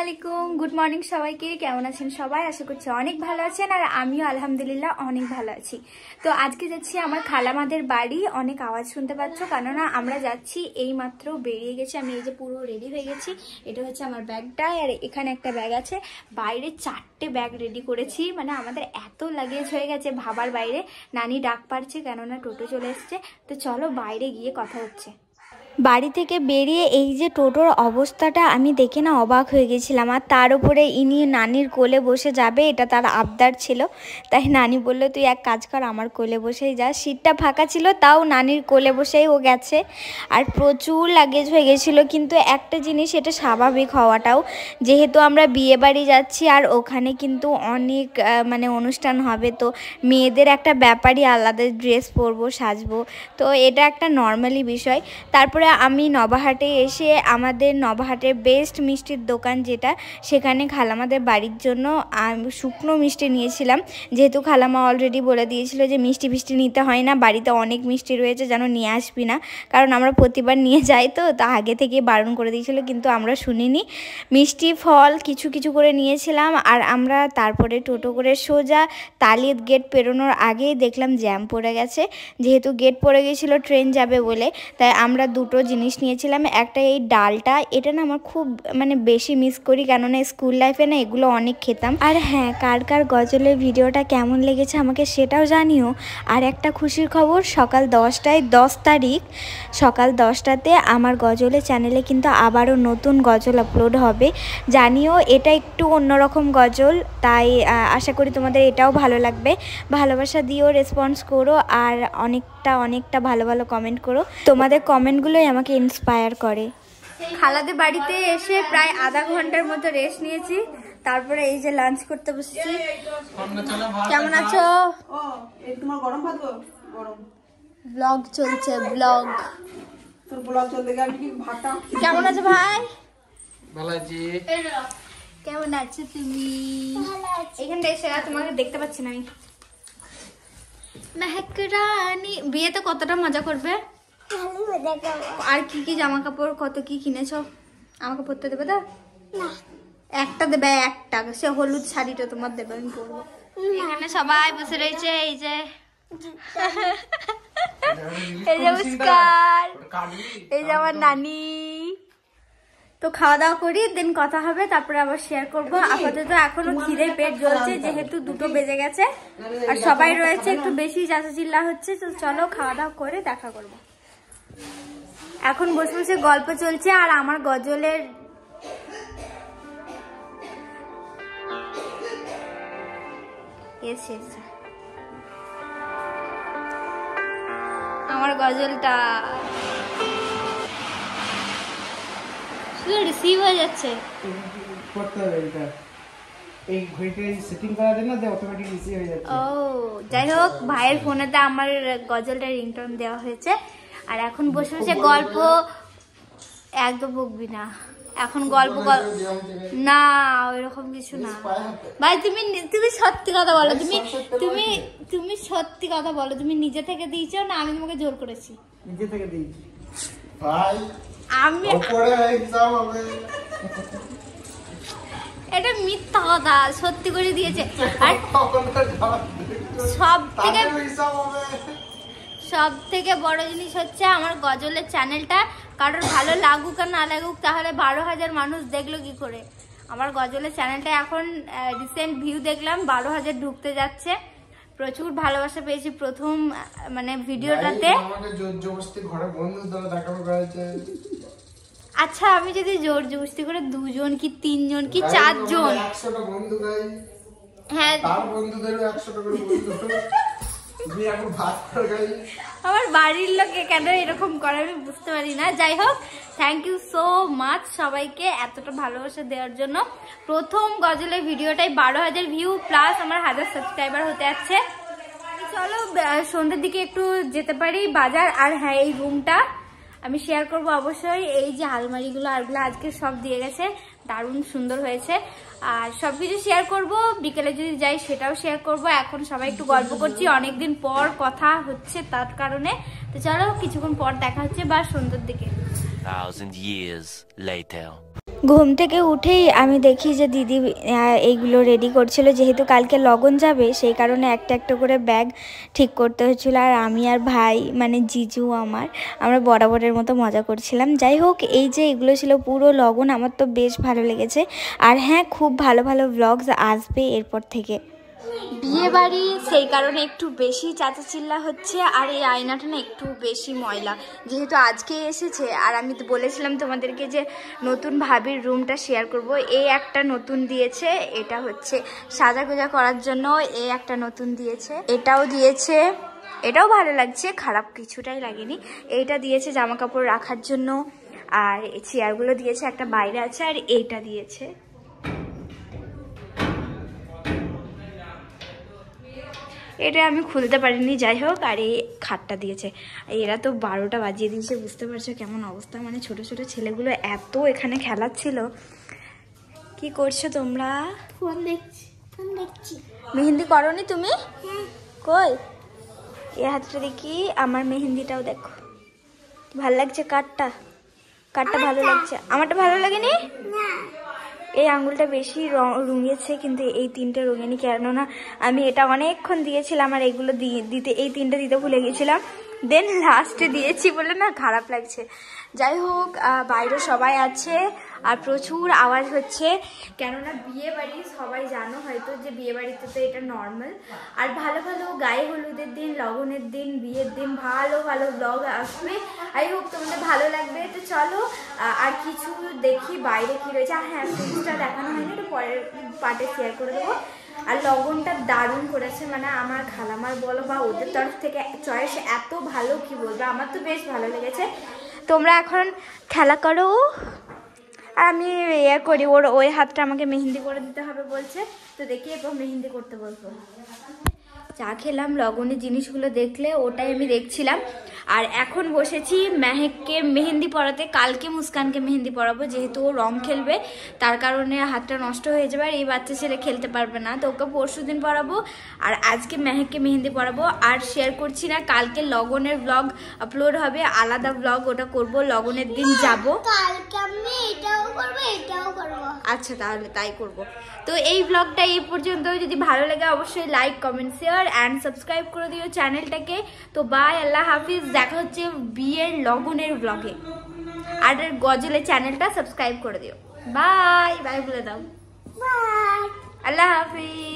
আলাইকুম, good morning সবাইকে। কেমন আছেন সবাই? আশা করছি অনেক ভালো আছেন, আর আমিও আলহামদুলিল্লাহ অনেক ভালো আছি। তো আজকে যাচ্ছি আমার খালামাদের বাড়ি। অনেক আওয়াজ শুনতে পাচ্ছ, কেননা আমরা যাচ্ছি, এই মাত্র বেরিয়ে গেছি। আমি এই যে পুরো রেডি হয়ে গেছি। এটা হচ্ছে আমার ব্যাগটা, আর এখানে একটা ব্যাগ আছে। বাইরে 4টে ব্যাগ রেডি করেছি, মানে আমাদের এত লাগেজ হয়ে গেছে ভাবার বাইরে। নানি ডাক পারছে, কেননা টোটো চলে এসছে। তো চলো বাইরে গিয়ে কথা হচ্ছে। বাড়ি থেকে বেরিয়ে এই যে টোটোর অবস্থাটা আমি দেখে না অবাক হয়ে গেছিলাম। আর তার উপরে ইনি নানির কোলে বসে যাবে, এটা তার আবদার ছিল। তাই নানি বলল তুই এক কাজ কর, আমার কোলে বসেই যা। সিটটা ফাঁকা ছিল, তাও নানির কোলে বসেই ও গেছে। আর প্রচুর লাগেজ হয়ে গেছিলো, কিন্তু একটা জিনিস, এটা স্বাভাবিক হওয়াটাও, যেহেতু আমরা বিয়ে বাড়ি যাচ্ছি আর ওখানে কিন্তু অনেক মানে অনুষ্ঠান হবে, তো মেয়েদের একটা ব্যাপারই আলাদা, ড্রেস পরবো, সাজবো, তো এটা একটা নর্মালি বিষয়। তারপরে আমি নবাহাটে এসে আমাদের নবাহাটের বেস্ট মিষ্টির দোকান যেটা, সেখানে খালামাদের বাড়ির জন্য শুকনো মিষ্টি নিয়েছিলাম। যেহেতু খালামা অলরেডি বলে দিয়েছিল যে মিষ্টি ফিষ্টি নিতে হয় না, বাড়িতে অনেক মিষ্টি রয়েছে, যেন নিয়ে আসবি না, কারণ আমরা প্রতিবার নিয়ে যাই। তো তা আগে থেকে বারণ করে দিয়েছিল, কিন্তু আমরা শুনিনি। মিষ্টি ফল কিছু কিছু করে নিয়েছিলাম। আর আমরা তারপরে টোটো করে সোজা তালিদ গেট পেরোনোর আগেই দেখলাম জ্যাম পড়ে গেছে। যেহেতু গেট পড়ে গেছিলো ট্রেন যাবে বলে, তাই আমরা দুটো জিনিস নিয়েছিলাম। একটা এই ডালটা, এটা না আমার খুব মানে বেশি মিস করি, কেননা স্কুল লাইফে না এগুলো অনেক খেতাম। আর হ্যাঁ, কার কার গজলের ভিডিওটা কেমন লেগেছে আমাকে সেটাও জানিও। আর একটা খুশির খবর, সকাল 10টায় 10 তারিখ সকাল 10টাতে আমার গজলের চ্যানেলে কিন্তু আবারও নতুন গজল আপলোড হবে। জানিও, এটা একটু অন্যরকম গজল, তাই আশা করি তোমাদের এটাও ভালো লাগবে। ভালোবাসা দিও, রেসপন্স করো, আর অনেকটা ভালো ভালো কমেন্ট করো। তোমাদের কমেন্টগুলোই আমাকে ইন্সপায়ার করে। খালাদের বাড়িতে এসে প্রায় আধা ঘন্টার মতো রেস্ট নিয়েছি, তারপরে এই যে লাঞ্চ করতে বসেছি। কেমন আছো? তোমার গরম ভাত গরম ব্লগ চলছে, ব্লগ। তোর ব্লগ চলতে গেলে কি ভাতটা। কেমন আছো ভাই? ভালো আছি। কেমন আছো তুমি? এখানটা এসে তোমাকে দেখতে পাচ্ছি না আমি। মেহেক রানী বিয়েতে কতটা মজা করবে? আর কি কি জামা কাপড় কত কি কিনেছো? আমাকে পরতে দেবে তো? একটা দেবে, একটা সে হলুদ শাড়িটা তোমার দেবে, আমি পরবো। এখানে সবাই বসে রয়েছে, এই যে এই যে মুস্কান, এই যে আমার নানি। তো খাওয়া দাওয়া করি, দেন কথা হবে, তারপরে আবার শেয়ার করব। আপাতত এখনো খিদে পেট জ্বলছে, যেহেতু 2টো বেজে গেছে আর সবাই রয়েছে, একটু বেশি চাচাচিল্লা হচ্ছে। তো চলো খাওয়া দাওয়া করে দেখা করব। এখন বসে বসে গল্প চলছে, আর আমার গজলের আমার গজলটা রিসিভ হয়ে যাচ্ছে। ও যাই হোক, ভাইয়ের ফোনেতে আমার গজলটা রিংটোন দেওয়া হয়েছে। আর এখন বসে বসে গল্প, একদম বকবি না, এখন গল্প না, ওইরকম কিছু না ভাই। তুমি সত্যি কথা বলো, তুমি সত্যি কথা বলো, তুমি নিজে থেকে দিয়েছো না আমি তোমাকে জোর করেছি? নিজে থেকে দিয়েছি ভাই। আমি এটা মিথ্যা কথা, সত্যি করে দিয়েছে। আর সব থেকে বড় জিনিস হচ্ছে আমার গজলের চ্যানেলটা কারোর ভালো লাগুক আর না লাগুক, তাহলে 12,000 মানুষ দেখলো কি করে? আমার গজলের চ্যানেলটা এখন রিসেন্ট ভিউ দেখলাম 12,000 ঢুকতে যাচ্ছে। প্রচুর ভালোবাসা পেয়েছি প্রথম মানে ভিডিওটাতে। আচ্ছা, আমি যদি জোর জবরদস্তি করে 2 জন কি 3 জন কি 4 জন, হ্যাঁ আমার বাড়ির লোকে কেন এরকম করে আমি বুঝতে পারি না। যাই হোক, থ্যাংক ইউ সো মাচ সবাইকে এতটা ভালোবাসা দেওয়ার জন্য। প্রথম গজলের ভিডিওটাই 12,000 ভিউ প্লাস আমার 1000 সাবস্ক্রাইবার হতে যাচ্ছে। চলো সন্ধ্যের দিকে একটু যেতে পারি বাজার। আর হ্যাঁ, এই রুমটা আমি শেয়ার করব অবশ্যই। এই যে আলমারিগুলো আরগুলো আজকে সব দিয়ে গেছে, দারুণ সুন্দর হয়েছে। আর সবকিছু শেয়ার করব, বিকেলে যদি যাই সেটাও শেয়ার করব। এখন সবাই একটু গল্প করছি, অনেকদিন পর কথা হচ্ছে তার কারণে। তো চলো কিছুক্ষণ পর দেখা হচ্ছে বা সন্ধ্যের দিকে। 1000 years later. ঘুম থেকে উঠেই আমি দেখি যে দিদি এইগুলো রেডি করছিল, যেহেতু কালকে লগন যাবে সেই কারণে একটা একটা করে ব্যাগ ঠিক করতে হচ্ছিল। আর আমি আর ভাই মানে জিজু আমরা বরাবরের মতো মজা করছিলাম। যাই হোক, এই যে এগুলো ছিল পুরো লগন, আমার তো বেশ ভালো লেগেছে। আর হ্যাঁ, খুব ভালো ভালো ব্লগস আসবে এরপর থেকে। বিয়ে বাড়ি সেই কারণে একটু বেশি চাচাচিল্লা হচ্ছে। আর এই আয়নাটা না একটু বেশি ময়লা, যেহেতু আজকে এসেছে। আর আমি তো বলেছিলাম তোমাদেরকে যে নতুন ভাবির রুমটা শেয়ার করব। এই একটা নতুন দিয়েছে, এটা হচ্ছে সাজাগোজা করার জন্য। এই একটা নতুন দিয়েছে, এটাও দিয়েছে, এটাও ভালো লাগছে, খারাপ কিছুটাই লাগেনি। এইটা দিয়েছে জামা কাপড় রাখার জন্য। আর এই চেয়ারগুলো দিয়েছে, একটা বাইরে আছে। আর এইটা দিয়েছে, এটা আমি খুলতে পারিনি। যাই হোক, আর এই খাটটা দিয়েছে। এরা তো 12টা বাজিয়ে দিয়েছে, বুঝতে পারছো কেমন অবস্থা। মানে ছোট ছোট ছেলেগুলো এত এখানে খেলাচ্ছিল। কি করছো তোমরা? ফোন দেখছি। মেহেন্দি করোনি তুমি? কই এই হাতটা দেখি, আমার মেহেন্দিটাও দেখো। ভালো লাগছে কাটটা? কাটটা ভালো লাগছে? আমারটা ভালো লাগেনি। এই আঙুলটা বেশি রঙিয়েছে, কিন্তু এই 3টে রঙেনি, কেননা আমি এটা অনেকক্ষণ দিয়েছিলাম। আর এইগুলো দিতে, এই 3টে দিতে ভুলে গেছিলাম। দেন লাস্টে দিয়েছি বলে না খারাপ লাগছে। যাই হোক, বাইরে সবাই আছে আর প্রচুর আওয়াজ হচ্ছে, কেননা বিয়ে বাড়ি সবাই জানো হয়তো যে বিয়ে বাড়িতে তো এটা নর্মাল। আর ভালো ভালো গায়ে হলুদের দিন, লগনের দিন, বিয়ের দিন ভালো ভালো ব্লগ আসবে। আই হোপ তোমাদের ভালো লাগবে। তো চলো আর কিছু দেখি বাইরে কি রয়েছে। আর হ্যাঁ, ফ্রিজটা দেখানো হয়নি, একটু পরের পার্টে শেয়ার করে দেবো। আর লগনটা দারুণ করেছে, মানে আমার খালামার বলো বা ওদের তরফ থেকে চয়েস এত ভালো, কি বলবো, আমার তো বেশ ভালো লেগেছে। তোমরা এখন খেলা করো আর আমি ইয়ে করি। ওই হাতটা আমাকে মেহেন্দি করে দিতে হবে বলছে, তো দেখি এরপর মেহেন্দি করতে বলবো। চা খেলাম, লগনের জিনিসগুলো দেখলে ওটাই আমি দেখছিলাম। আর এখন বসেছি মেহেককে মেহেন্দি পরাতে। কালকে মুস্কানকে মেহেন্দি পরাবো, যেহেতু ও রং খেলবে, তার কারণে হাতটা নষ্ট হয়ে যাবে। আর এই বাচ্চা ছেলে খেলতে পারবে না, তো ওকে পরশু দিন পরাবো। আর আজকে মেহেককে মেহেন্দি পরাবো। আর শেয়ার করছি না, কালকে লগনের ব্লগ আপলোড হবে, আলাদা ব্লগ ওটা করব। লগনের দিন যাব, কালকে আমি এটাও করব, এটাও করব। আচ্ছা তাহলে তাই করব। তো এই ব্লগটা এই পর্যন্ত। যদি ভালো লাগে অবশ্যই like, comment, share and subscribe করে দিও চ্যানেলটাকে। তো বাই, আল্লাহ হাফিজ, দেখা হচ্ছে বিয়ের লগনের ব্লগে। আর গজলের চ্যানেলটা সাবস্ক্রাইব করে দিও। বাই বাই বলে দাও। বাই, আল্লাহ হাফিজ।